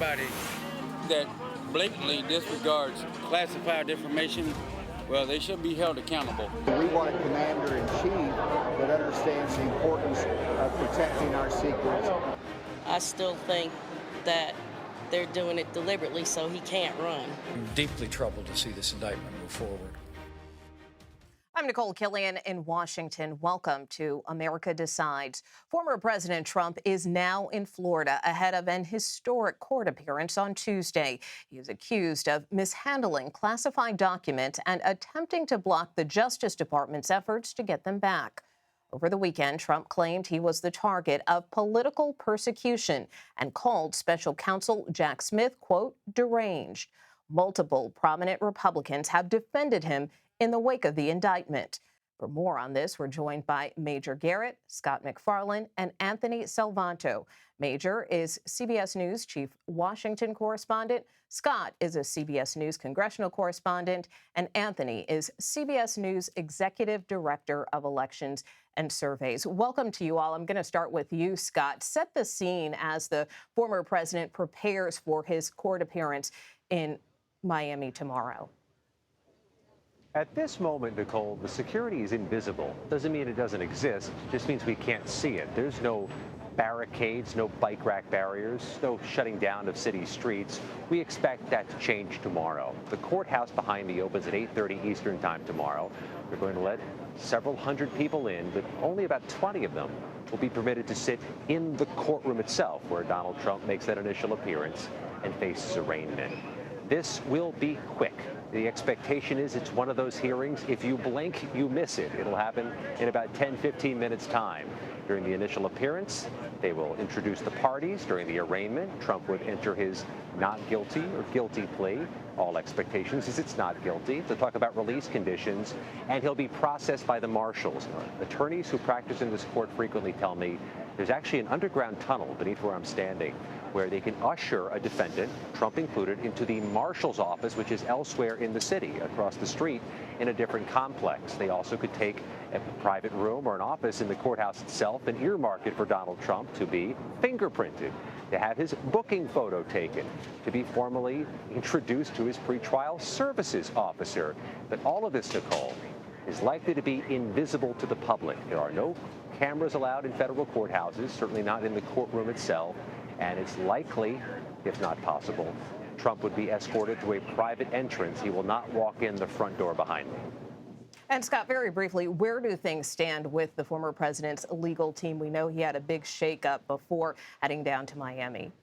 anybody that blatantly disregards classified information, well, they should be held accountable. We want a commander-in-chief that understands the importance of protecting our secrets. I still think that they're doing it deliberately so he can't run. I'm deeply troubled to see this indictment move forward. I'm Nicole Killian in Washington. Welcome to America Decides. Former President Trump is now in Florida ahead of an historic court appearance on Tuesday. He is accused of mishandling classified documents and attempting to block the Justice Department's efforts to get them back. Over the weekend, Trump claimed he was the target of political persecution and called special counsel Jack Smith, quote, deranged. Multiple prominent Republicans have defended him in the wake of the indictment. For more on this, we're joined by Major Garrett, Scott McFarland, and Anthony Salvanto. Major is CBS News chief Washington correspondent. Scott is a CBS News congressional correspondent. And Anthony is CBS News executive director of elections and surveys. Welcome to you all. I'm going to start with you, Scott. Set the scene as the former president prepares for his court appearance in Miami tomorrow. At this moment, Nicole, the security is invisible. Doesn't mean it doesn't exist, just means we can't see it. There's no barricades, no bike rack barriers, no shutting down of city streets. We expect that to change tomorrow. The courthouse behind me opens at 8:30 Eastern time tomorrow. We're going to let several hundred people in, but only about 20 of them will be permitted to sit in the courtroom itself, where Donald Trump makes that initial appearance and faces arraignment. This will be quick. The expectation is it's one of those hearings. If you blink, you miss it. It'll happen in about 10-15 minutes time. During the initial appearance, they will introduce the parties. During the arraignment, Trump would enter his not guilty or guilty plea. All expectations is it's not guilty. They'll talk about release conditions, and he'll be processed by the marshals. Attorneys who practice in this court frequently tell me there's actually an underground tunnel beneath where I'm standing where they can usher a defendant, Trump included, into the marshal's office, which is elsewhere in the city, across the street in a different complex. They also could take a private room or an office in the courthouse itself and earmark it for Donald Trump to be fingerprinted, to have his booking photo taken, to be formally introduced to his pretrial services officer. But all of this, Nicole, is likely to be invisible to the public. There are no cameras allowed in federal courthouses, certainly not in the courtroom itself. And it's likely, if not possible, Trump would be escorted through a private entrance. He will not walk in the front door behind me. And Scott, very briefly, where do things stand with the former president's legal team? We know he had a big shakeup before heading down to Miami.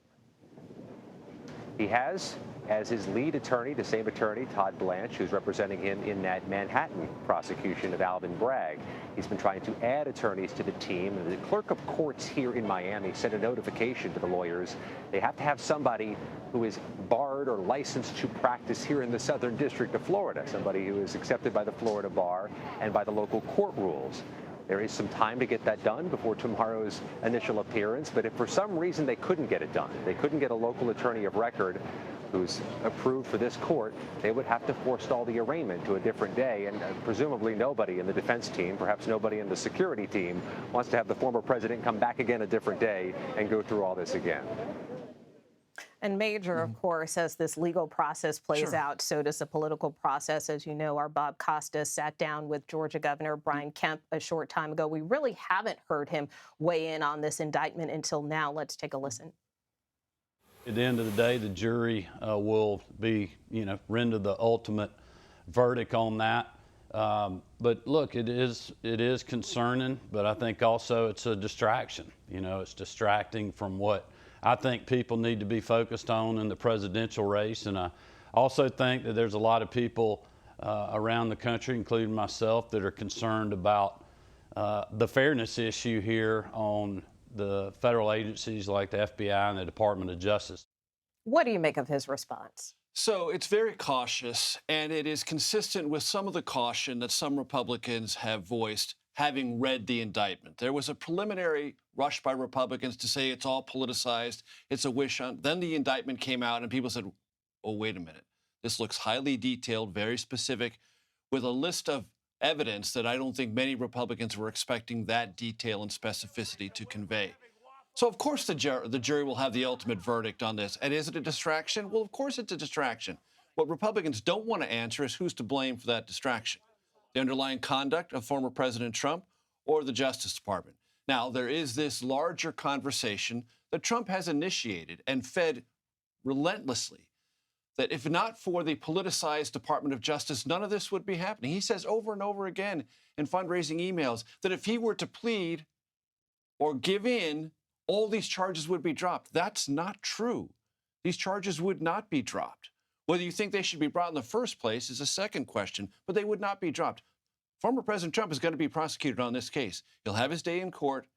He has, as his lead attorney, the same attorney, Todd Blanche, who's representing him in that Manhattan prosecution of Alvin Bragg. He's been trying to add attorneys to the team. And the clerk of courts here in Miami sent a notification to the lawyers. They have to have somebody who is barred or licensed to practice here in the Southern District of Florida, somebody who is accepted by the Florida Bar and by the local court rules. There is some time to get that done before tomorrow's initial appearance, but if for some reason they couldn't get it done, they couldn't get a local attorney of record who's approved for this court, they would have to forestall the arraignment to a different day, and presumably nobody in the defense team, perhaps nobody in the security team, wants to have the former president come back again a different day and go through all this again. And Major, of course, as this legal process plays out, so does the political process. As you know, our Bob Costas sat down with Georgia Governor Brian Kemp a short time ago. We really haven't heard him weigh in on this indictment until now. Let's take a listen. At the end of the day, the jury will be, render the ultimate verdict on that. But look, it is concerning, but I think also it's a distraction. It's distracting from what I think people need to be focused on in the presidential race. And I also think that there's a lot of people around the country, including myself, that are concerned about the fairness issue here on the federal agencies like the FBI and the Department of Justice. What do you make of his response? So it's very cautious, and it is consistent with some of the caution that some Republicans have voiced having read the indictment. There was a preliminary rush by Republicans to say it's all politicized, it's a wish hunt. Then the indictment came out and people said, oh, wait a minute. This looks highly detailed, very specific, with a list of evidence that I don't think many Republicans were expecting that detail and specificity to convey. So, of course, the jury will have the ultimate verdict on this. And is it a distraction? Well, of course it's a distraction. What Republicans don't want to answer is who's to blame for that distraction: the underlying conduct of former President Trump or the Justice Department. Now, there is this larger conversation that Trump has initiated and fed relentlessly, that if not for the politicized Department of Justice, none of this would be happening. He says over and over again in fundraising emails that if he were to plead or give in, all these charges would be dropped. That's not true. These charges would not be dropped. Whether you think they should be brought in the first place is a second question, but they would not be dropped. Former President Trump is going to be prosecuted on this case. He'll have his day in court,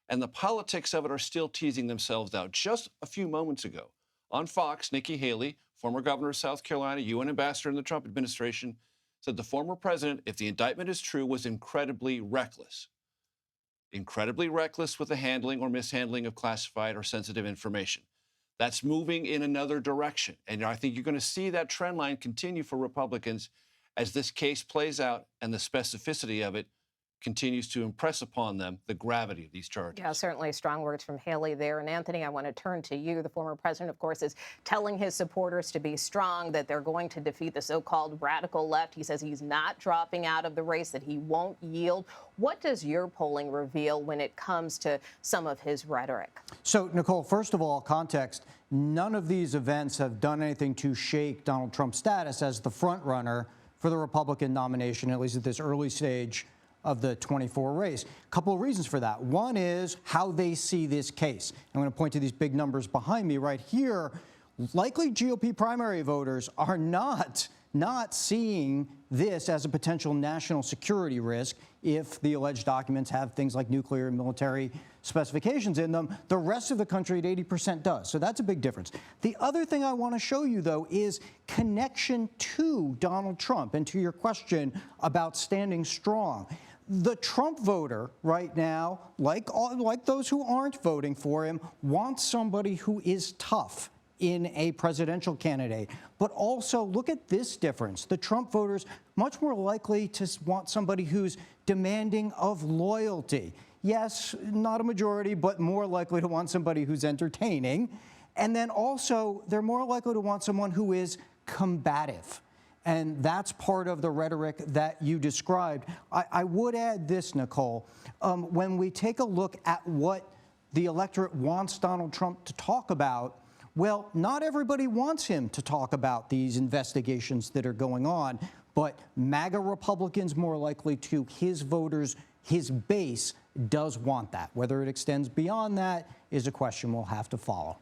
and the politics of it are still teasing themselves out. Just a few moments ago on Fox, Nikki Haley, former governor of South Carolina, UN ambassador in the Trump administration, said the former president, if the indictment is true, was incredibly reckless. Incredibly reckless with the handling or mishandling of classified or sensitive information. That's moving in another direction. And I think you're going to see that trend line continue for Republicans as this case plays out and the specificity of it continues to impress upon them the gravity of these charges. Yeah, certainly strong words from Haley there. And Anthony, I want to turn to you. The former president, of course, is telling his supporters to be strong, that they're going to defeat the so-called radical left. He says he's not dropping out of the race, that he won't yield. What does your polling reveal when it comes to some of his rhetoric? So, Nicole, first of all, context. None of these events have done anything to shake Donald Trump's status as the front runner for the Republican nomination, at least at this early stage of the 24 race. A couple of reasons for that. One is how they see this case. I'm going to point to these big numbers behind me right here. Likely GOP primary voters are not seeing this as a potential national security risk if the alleged documents have things like nuclear and military specifications in them. The rest of the country at 80% does. So that's a big difference. The other thing I want to show you, though, is connection to Donald Trump and to your question about standing strong. The Trump voter right now, like those who aren't voting for him, wants somebody who is tough in a presidential candidate. But also, look at this difference. The Trump voters much more likely to want somebody who's demanding of loyalty. Yes, not a majority, but more likely to want somebody who's entertaining. And then also, they're more likely to want someone who is combative. And that's part of the rhetoric that you described. I would add this, Nicole. When we take a look at what the electorate wants Donald Trump to talk about, well, not everybody wants him to talk about these investigations that are going on, but MAGA Republicans, more likely to, his voters, his base does want that. Whether it extends beyond that is a question we'll have to follow.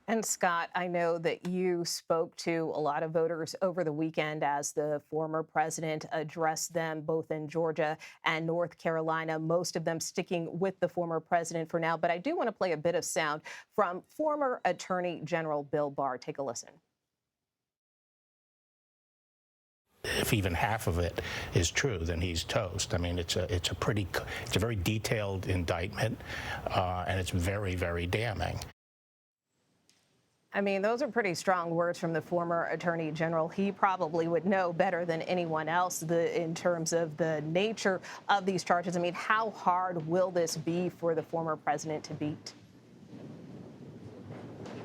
And Scott, I know that you spoke to a lot of voters over the weekend as the former president addressed them both in Georgia and North Carolina, most of them sticking with the former president for now. But I do want to play a bit of sound from former Attorney General Bill Barr. Take a listen. If even half of it is true, then he's toast. I mean, it's a very detailed indictment, and it's very, very damning. I mean, those are pretty strong words from the former attorney general. He probably would know better than anyone else in terms of the nature of these charges. I mean, how hard will this be for the former president to beat?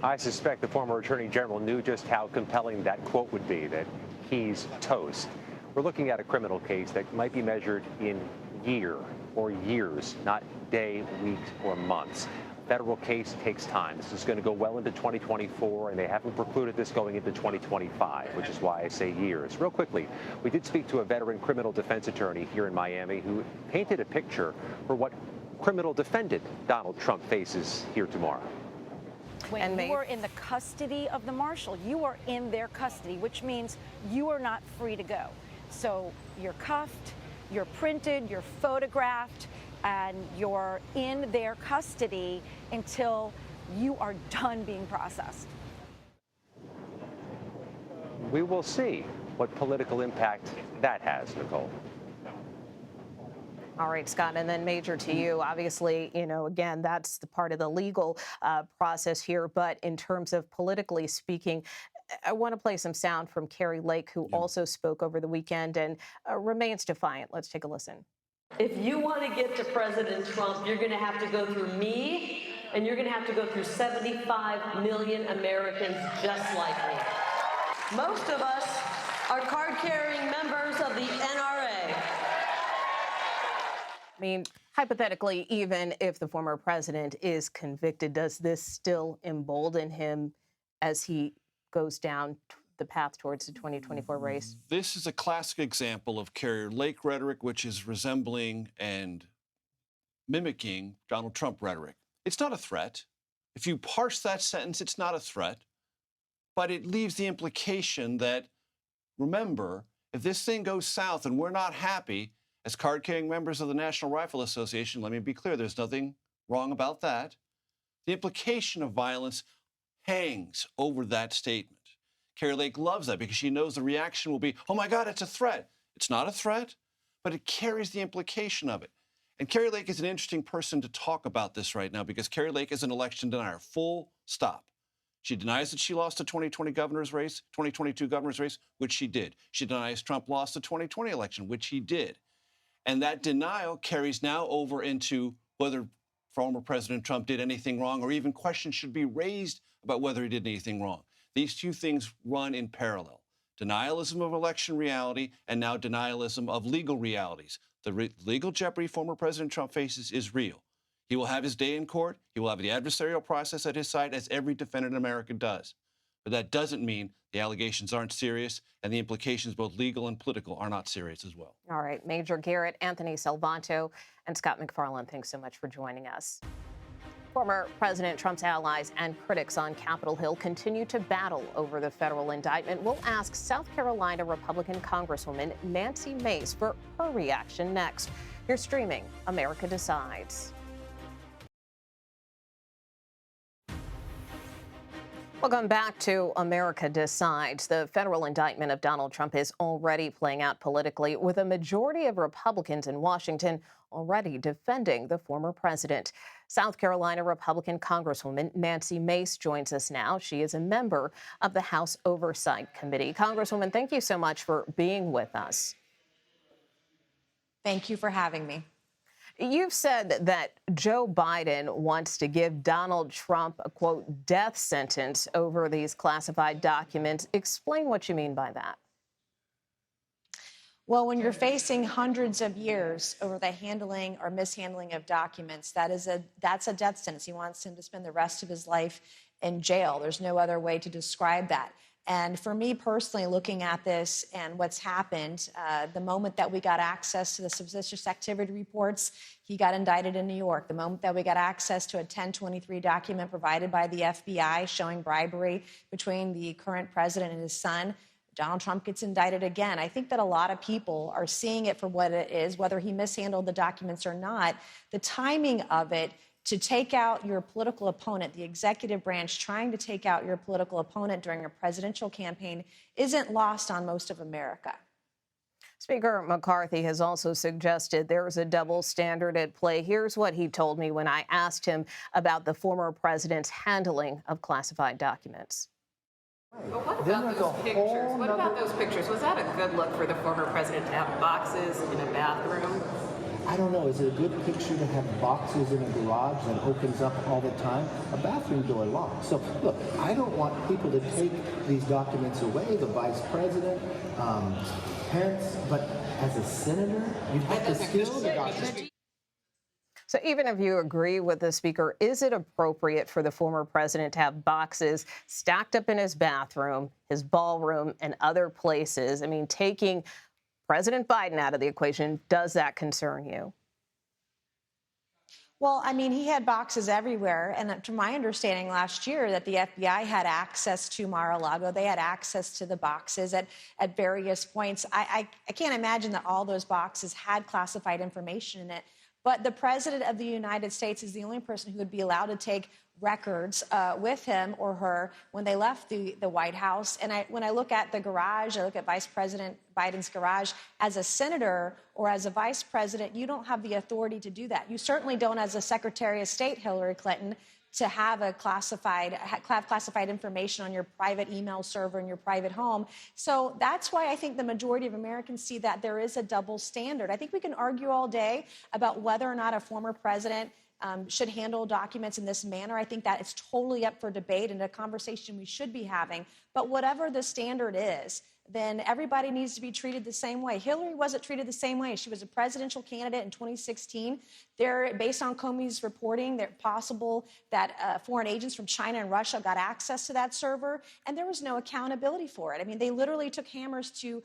I suspect the former attorney general knew just how compelling that quote would be, that he's toast. We're looking at a criminal case that might be measured in year or years, not day, weeks, or months. Federal case takes time. This is going to go well into 2024, and they haven't precluded this going into 2025, which is why I say years. Real quickly, we did speak to a veteran criminal defense attorney here in Miami who painted a picture for what criminal defendant Donald Trump faces here tomorrow. When you are in the custody of the marshal, you are in their custody, which means you are not free to go. So you're cuffed, you're printed, you're photographed, and you're in their custody until you are done being processed. We will see what political impact that has, Nicole. All right, Scott, and then Major, to you, obviously, you know, again, that's the part of the legal process here. But in terms of politically speaking, I want to play some sound from Carrie Lake, who also spoke over the weekend and remains defiant. Let's take a listen. If you want to get to President Trump, you're going to have to go through me and you're going to have to go through 75 million Americans just like me. Most of us are card-carrying members of the NRA. I mean, hypothetically, even if the former president is convicted, does this still embolden him as he goes down the path towards the 2024 race? This is a classic example of Carrier Lake rhetoric, which is resembling and mimicking Donald Trump rhetoric. It's not a threat. If you parse that sentence, it's not a threat, but it leaves the implication that, remember, if this thing goes south and we're not happy, as card-carrying members of the National Rifle Association, let me be clear, there's nothing wrong about that. The implication of violence hangs over that statement. Carrie Lake loves that because she knows the reaction will be, oh my God, it's a threat. It's not a threat, but it carries the implication of it. And Carrie Lake is an interesting person to talk about this right now because Carrie Lake is an election denier, full stop. She denies that she lost the 2022 governor's race, which she did. She denies Trump lost the 2020 election, which he did. And that denial carries now over into whether former President Trump did anything wrong, or even questions should be raised about whether he did anything wrong. These two things run in parallel. Denialism of election reality and now denialism of legal realities. The legal jeopardy former President Trump faces is real. He will have his day in court. He will have the adversarial process at his side, as every defendant in America does. But that doesn't mean the allegations aren't serious, and the implications, both legal and political, are not serious as well. All right, Major Garrett, Anthony Salvanto, and Scott McFarland, thanks so much for joining us. Former President Trump's allies and critics on Capitol Hill continue to battle over the federal indictment. We'll ask South Carolina Republican Congresswoman Nancy Mace for her reaction next. You're streaming America Decides. Welcome back to America Decides. The federal indictment of Donald Trump is already playing out politically, with a majority of Republicans in Washington already defending the former president. South Carolina Republican Congresswoman Nancy Mace joins us now. She is a member of the House Oversight Committee. Congresswoman, thank you so much for being with us. Thank you for having me. You've said that Joe Biden wants to give Donald Trump a, quote, death sentence over these classified documents. Explain what you mean by that. Well, when you're facing hundreds of years over the handling or mishandling of documents, that's a death sentence. He wants him to spend the rest of his life in jail. There's no other way to describe that. And for me personally, looking at this and what's happened, the moment that we got access to the suspicious activity reports, he got indicted in New York. The moment that we got access to a 1023 document provided by the FBI showing bribery between the current president and his son, Donald Trump gets indicted again. I think that a lot of people are seeing it for what it is, whether he mishandled the documents or not. The timing of it, to take out your political opponent, the executive branch trying to take out your political opponent during a presidential campaign, isn't lost on most of America. Speaker McCarthy has also suggested there is a double standard at play. Here's what he told me when I asked him about the former president's handling of classified documents. But what about those pictures? What about those pictures? Was that a good look for the former president to have boxes in a bathroom? I don't know. Is it a good picture to have boxes in a garage that opens up all the time? A bathroom door locked. So, look, I don't want people to take these documents away, the vice president, Pence, but as a senator, you have to steal the documents. So even if you agree with the speaker, is it appropriate for the former president to have boxes stacked up in his bathroom, his ballroom, and other places? I mean, taking President Biden out of the equation, does that concern you? Well, I mean, he had boxes everywhere. And to my understanding last year that the FBI had access to Mar-a-Lago. They had access to the boxes at various points. I can't imagine that all those boxes had classified information in it. But the president of the United States is the only person who would be allowed to take records with him or her when they left the White House. And when I look at the garage, I look at Vice President Biden's garage, as a senator or as a vice president, you don't have the authority to do that. You certainly don't as a Secretary of State, Hillary Clinton, to have classified information on your private email server in your private home. So that's why I think the majority of Americans see that there is a double standard. I think we can argue all day about whether or not a former president should handle documents in this manner. I think that it's totally up for debate and a conversation we should be having. But whatever the standard is, then everybody needs to be treated the same way. Hillary wasn't treated the same way. She was a presidential candidate in 2016. Based on Comey's reporting, they're possible that foreign agents from China and Russia got access to that server, and there was no accountability for it. I mean, they literally took hammers to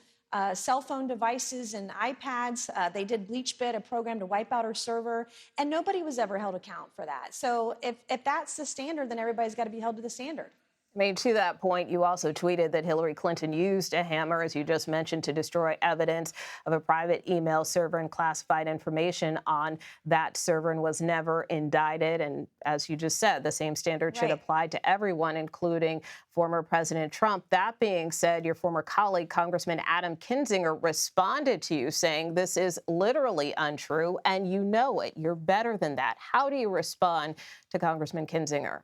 cell phone devices and iPads. They did BleachBit, a program to wipe out her server, and nobody was ever held account for that. So if that's the standard, then everybody's got to be held to the standard. I mean, to that point, you also tweeted that Hillary Clinton used a hammer, as you just mentioned, to destroy evidence of a private email server and classified information on that server and was never indicted. And as you just said, the same standard should apply to everyone, including former President Trump. That being said, your former colleague, Congressman Adam Kinzinger, responded to you saying this is literally untrue, and you know it. You're better than that. How do you respond to Congressman Kinzinger?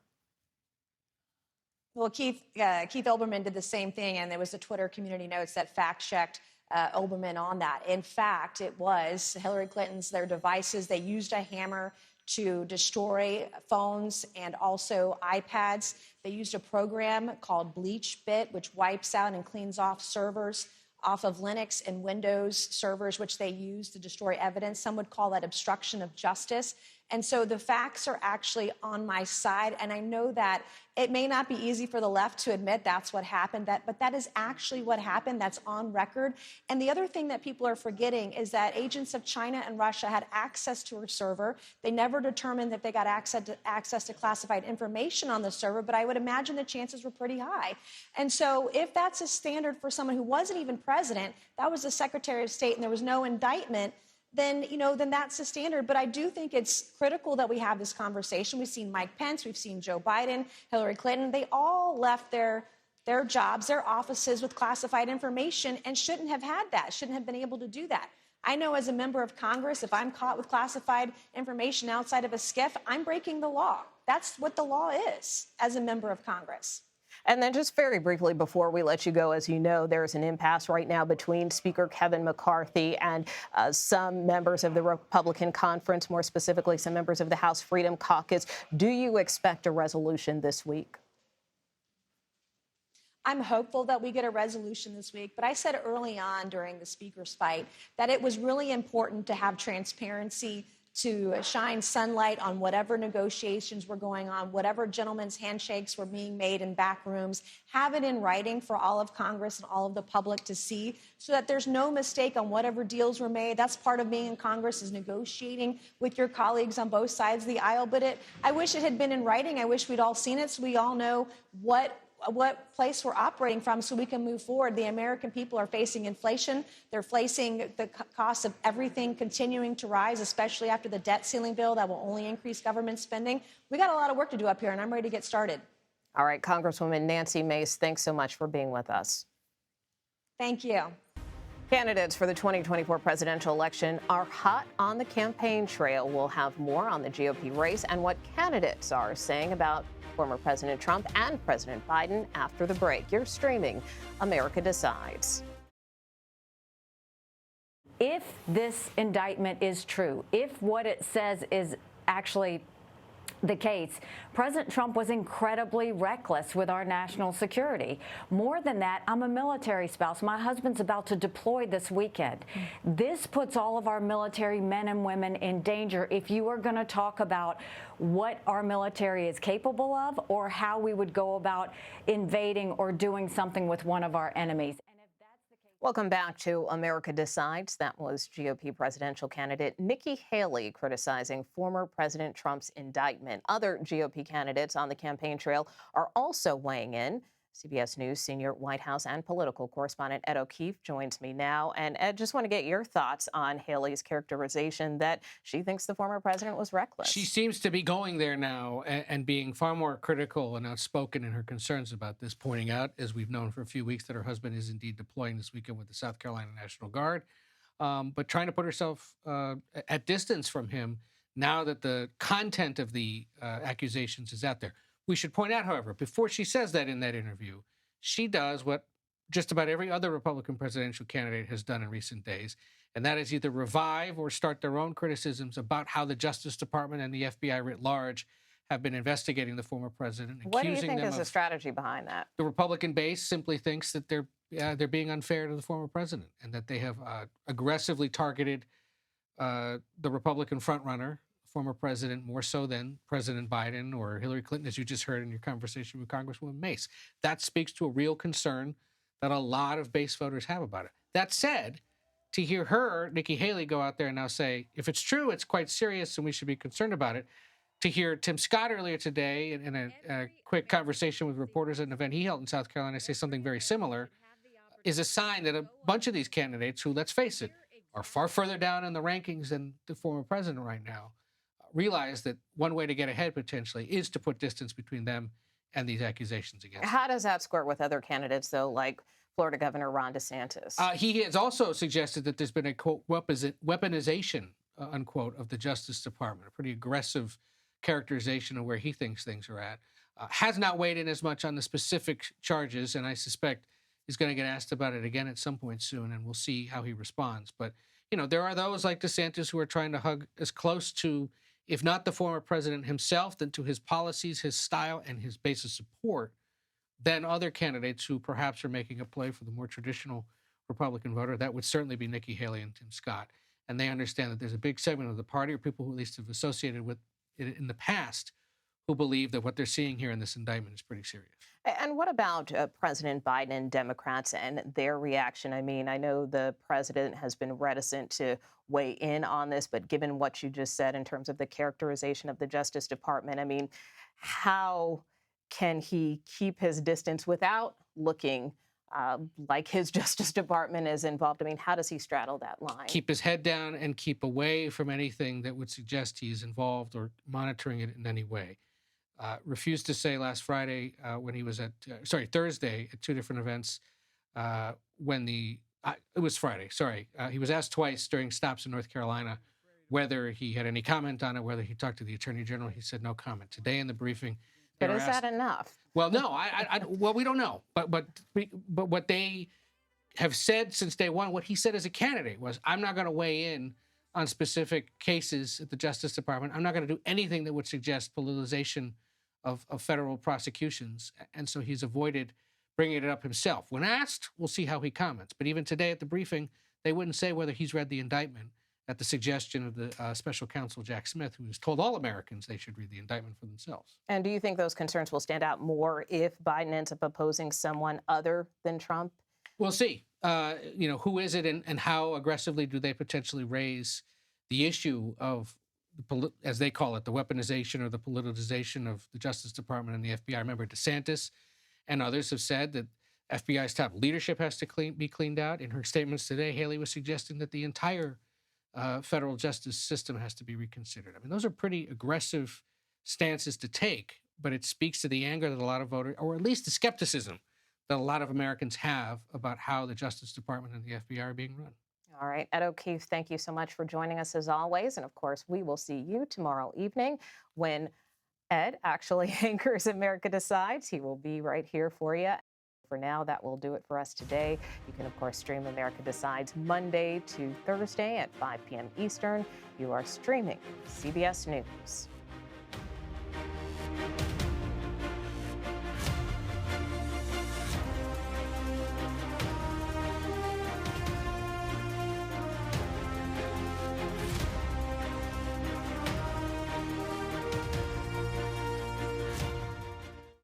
Well, Keith Olbermann did the same thing, and there was the Twitter community notes that fact-checked Olbermann on that. In fact, it was Hillary Clinton's, their devices. They used a hammer to destroy phones and also iPads. They used a program called BleachBit, which wipes out and cleans off servers off of Linux and Windows servers, which they use to destroy evidence. Some would call that obstruction of justice. And so the facts are actually on my side. And I know that it may not be easy for the left to admit that's what happened, but that is actually what happened. That's on record. And the other thing that people are forgetting is that agents of China and Russia had access to her server. They never determined that they got access to classified information on the server, but I would imagine the chances were pretty high. And so if that's a standard for someone who wasn't even president, that was the Secretary of State, and there was no indictment, then that's the standard. But I do think it's critical that we have this conversation. We've seen Mike Pence, we've seen Joe Biden, Hillary Clinton. They all left their jobs, their offices with classified information and shouldn't have had that, shouldn't have been able to do that. I know as a member of Congress, if I'm caught with classified information outside of a SCIF, I'm breaking the law. That's what the law is as a member of Congress. And then just very briefly before we let you go, as you know, there's an impasse right now between Speaker Kevin McCarthy and some members of the Republican conference, more specifically some members of the House Freedom Caucus. Do you expect a resolution this week? I'm hopeful that we get a resolution this week, but I said early on during the speaker's fight that it was really important to have transparency, to shine sunlight on whatever negotiations were going on, whatever gentlemen's handshakes were being made in back rooms, have it in writing for all of Congress and all of the public to see so that there's no mistake on whatever deals were made. That's part of being in Congress, is negotiating with your colleagues on both sides of the aisle. But I wish it had been in writing. I wish we'd all seen it so we all know what place we're operating from so we can move forward. The American people are facing inflation. They're facing the cost of everything continuing to rise, especially after the debt ceiling bill that will only increase government spending. We got a lot of work to do up here, and I'm ready to get started. All right, Congresswoman Nancy Mace, thanks so much for being with us. Thank you. Candidates for the 2024 presidential election are hot on the campaign trail. We'll have more on the GOP race and what candidates are saying about former President Trump and President Biden after the break. You're streaming America Decides. If this indictment is true, if what it says is actually the case, President Trump was incredibly reckless with our national security. More than that, I'm a military spouse. My husband's about to deploy this weekend. This puts all of our military men and women in danger if you are going to talk about what our military is capable of or how we would go about invading or doing something with one of our enemies. Welcome back to America Decides. That was GOP presidential candidate Nikki Haley criticizing former President Trump's indictment. Other GOP candidates on the campaign trail are also weighing in. CBS News senior White House and political correspondent Ed O'Keefe joins me now. And Ed, just want to get your thoughts on Haley's characterization that she thinks the former president was reckless. She seems to be going there now and being far more critical and outspoken in her concerns about this, pointing out, as we've known for a few weeks, that her husband is indeed deploying this weekend with the South Carolina National Guard, but trying to put herself at distance from him now that the content of the accusations is out there. We should point out, however, before she says that in that interview, she does what just about every other Republican presidential candidate has done in recent days, and that is either revive or start their own criticisms about how the Justice Department and the FBI writ large have been investigating the former president. What do you think is the strategy behind that? The Republican base simply thinks that they're being unfair to the former president, and that they have aggressively targeted the Republican frontrunner, former president, more so than President Biden or Hillary Clinton, as you just heard in your conversation with Congresswoman Mace. That speaks to a real concern that a lot of base voters have about it. That said, to hear her, Nikki Haley, go out there and now say, if it's true, it's quite serious and we should be concerned about it. To hear Tim Scott earlier today in a quick conversation with reporters at an event he held in South Carolina say something very similar is a sign that a bunch of these candidates who, let's face it, are far further down in the rankings than the former president right now, realize that one way to get ahead potentially is to put distance between them and these accusations against them. How does that square with other candidates, though, like Florida Governor Ron DeSantis? He has also suggested that there's been a, quote, weaponization, unquote, of the Justice Department, a pretty aggressive characterization of where he thinks things are at. Has not weighed in as much on the specific charges, and I suspect he's going to get asked about it again at some point soon, and we'll see how he responds. But, you know, there are those like DeSantis who are trying to hug as close to, if not the former president himself, then to his policies, his style, and his base of support, than other candidates who perhaps are making a play for the more traditional Republican voter. That would certainly be Nikki Haley and Tim Scott. And they understand that there's a big segment of the party, or people who at least have associated with it in the past, who believe that what they're seeing here in this indictment is pretty serious. And what about President Biden and Democrats and their reaction? I mean, I know the president has been reticent to weigh in on this, but given what you just said in terms of the characterization of the Justice Department, I mean, how can he keep his distance without looking like his Justice Department is involved? I mean, how does he straddle that line? Keep his head down and keep away from anything that would suggest he's involved or monitoring it in any way. Refused to say last Friday when he was at, Thursday at two different events it was Friday, he was asked twice during stops in North Carolina whether he had any comment on it, whether he talked to the Attorney General. He said no comment. Today in the briefing, but is that enough? Well, no, well, we don't know. But what they have said since day one, what he said as a candidate was, I'm not going to weigh in on specific cases at the Justice Department. I'm not going to do anything that would suggest politicization of federal prosecutions. And so he's avoided bringing it up himself. When asked, we'll see how he comments. But even today at the briefing, they wouldn't say whether he's read the indictment at the suggestion of the special counsel, Jack Smith, who has told all Americans they should read the indictment for themselves. And do you think those concerns will stand out more if Biden ends up opposing someone other than Trump? We'll see. Who is it and how aggressively do they potentially raise the issue of, as they call it, the weaponization or the politicization of the Justice Department and the FBI? Remember, DeSantis and others have said that FBI's top leadership has to be cleaned out. In her statements today, Haley was suggesting that the entire federal justice system has to be reconsidered. I mean, those are pretty aggressive stances to take, but it speaks to the anger that a lot of voters, or at least the skepticism that a lot of Americans have about how the Justice Department and the FBI are being run. All right. Ed O'Keefe, thank you so much for joining us as always. And of course, we will see you tomorrow evening when Ed actually anchors America Decides. He will be right here for you. For now, that will do it for us today. You can, of course, stream America Decides Monday to Thursday at 5 p.m. Eastern. You are streaming CBS News.